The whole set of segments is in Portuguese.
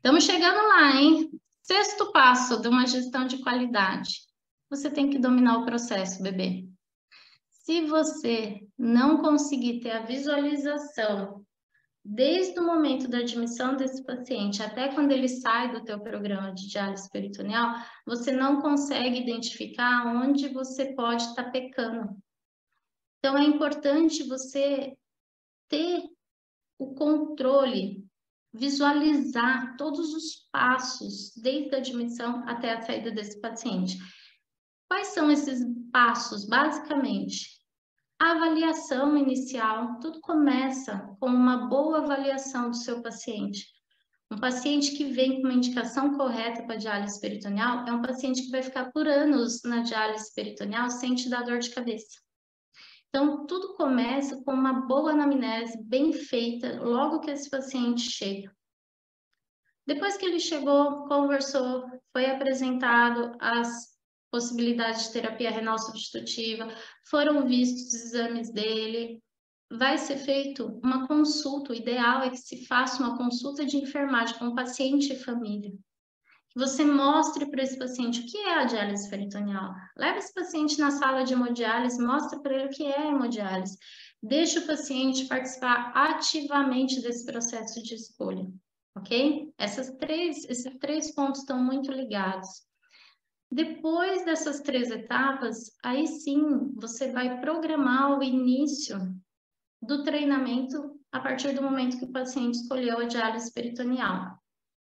Estamos chegando lá, hein? Sexto passo de uma gestão de qualidade. Você tem que dominar o processo, bebê. Se você não conseguir ter a visualização desde o momento da admissão desse paciente até quando ele sai do teu programa de diálise peritoneal, você não consegue identificar onde você pode estar pecando. Então, é importante você ter o controle, visualizar todos os passos, desde a admissão até a saída desse paciente. Quais são esses passos, basicamente? A avaliação inicial, tudo começa com uma boa avaliação do seu paciente. Um paciente que vem com uma indicação correta para diálise peritoneal é um paciente que vai ficar por anos na diálise peritoneal sem te dar dor de cabeça. Então, tudo começa com uma boa anamnese bem feita logo que esse paciente chega. Depois que ele chegou, conversou, foi apresentado as possibilidades de terapia renal substitutiva, foram vistos os exames dele, vai ser feito uma consulta. O ideal é que se faça uma consulta de enfermagem com o paciente e família. Que você mostre para esse paciente o que é a diálise peritoneal. Leva esse paciente na sala de hemodiálise, mostra para ele o que é a hemodiálise. Deixa o paciente participar ativamente desse processo de escolha, ok? Esses três pontos estão muito ligados. Depois dessas 3 etapas, aí sim você vai programar o início do treinamento a partir do momento que o paciente escolheu a diálise peritoneal.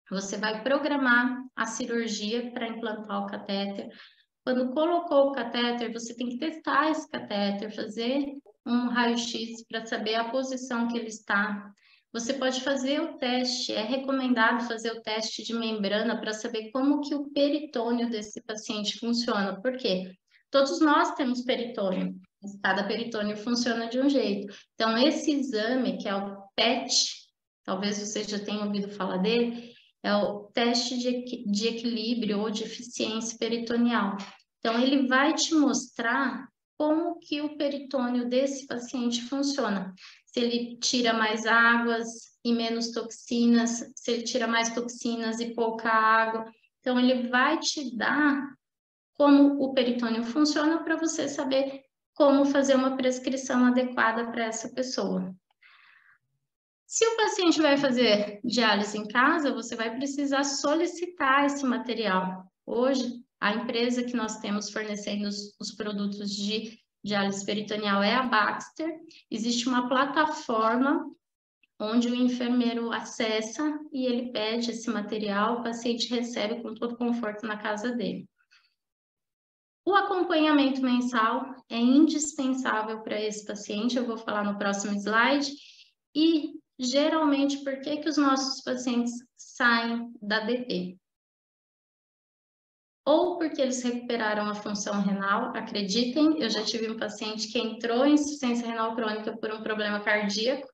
Você vai programar a cirurgia para implantar o catéter. Quando colocou o catéter, você tem que testar esse catéter, fazer um raio-x para saber a posição que ele está. Você pode fazer o teste, é recomendado fazer o teste de membrana para saber como que o peritônio desse paciente funciona. Por quê? Todos nós temos peritônio, cada peritônio funciona de um jeito. Então, esse exame, que é o PET, talvez você já tenha ouvido falar dele, é o teste de equilíbrio ou de eficiência peritoneal. Então, ele vai te mostrar como que o peritônio desse paciente funciona. Se ele tira mais águas e menos toxinas, se ele tira mais toxinas e pouca água. Então, ele vai te dar como o peritônio funciona para você saber como fazer uma prescrição adequada para essa pessoa. Se o paciente vai fazer diálise em casa, você vai precisar solicitar esse material. Hoje, a empresa que nós temos fornecendo os produtos de diálise peritoneal é a Baxter. Existe uma plataforma onde o enfermeiro acessa e ele pede esse material, o paciente recebe com todo conforto na casa dele. O acompanhamento mensal é indispensável para esse paciente, eu vou falar no próximo slide. E, geralmente, por que os nossos pacientes saem da DP? Ou porque eles recuperaram a função renal, acreditem, eu já tive um paciente que entrou em insuficiência renal crônica por um problema cardíaco,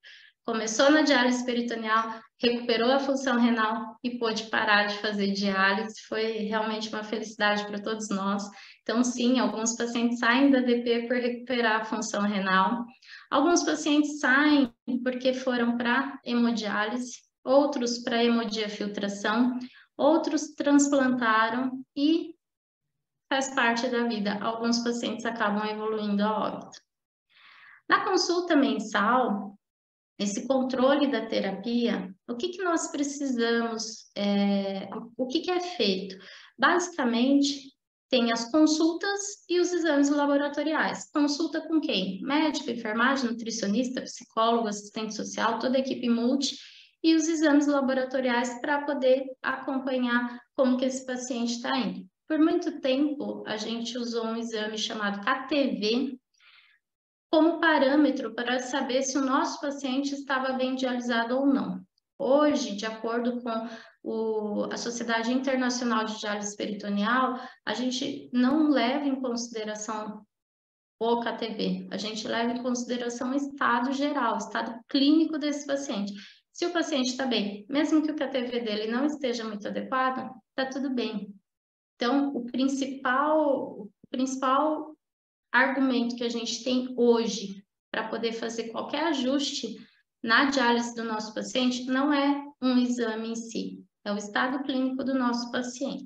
começou na diálise peritoneal, recuperou a função renal e pôde parar de fazer diálise. Foi realmente uma felicidade para todos nós. Então, sim, alguns pacientes saem da DP por recuperar a função renal. Alguns pacientes saem porque foram para hemodiálise, outros para hemodiafiltração, outros transplantaram e faz parte da vida. Alguns pacientes acabam evoluindo a óbito. Na consulta mensal, esse controle da terapia, o que nós precisamos, o que é feito? Basicamente, tem as consultas e os exames laboratoriais. Consulta com quem? Médico, enfermagem, nutricionista, psicólogo, assistente social, toda a equipe multi, e os exames laboratoriais para poder acompanhar como que esse paciente está indo. Por muito tempo, a gente usou um exame chamado KTV, como parâmetro para saber se o nosso paciente estava bem dialisado ou não. Hoje, de acordo com a Sociedade Internacional de Diálise Peritoneal, a gente não leva em consideração o KTV, a gente leva em consideração o estado geral, o estado clínico desse paciente. Se o paciente está bem, mesmo que o KTV dele não esteja muito adequado, está tudo bem. Então, o principal argumento que a gente tem hoje para poder fazer qualquer ajuste na diálise do nosso paciente não é um exame em si, é o estado clínico do nosso paciente.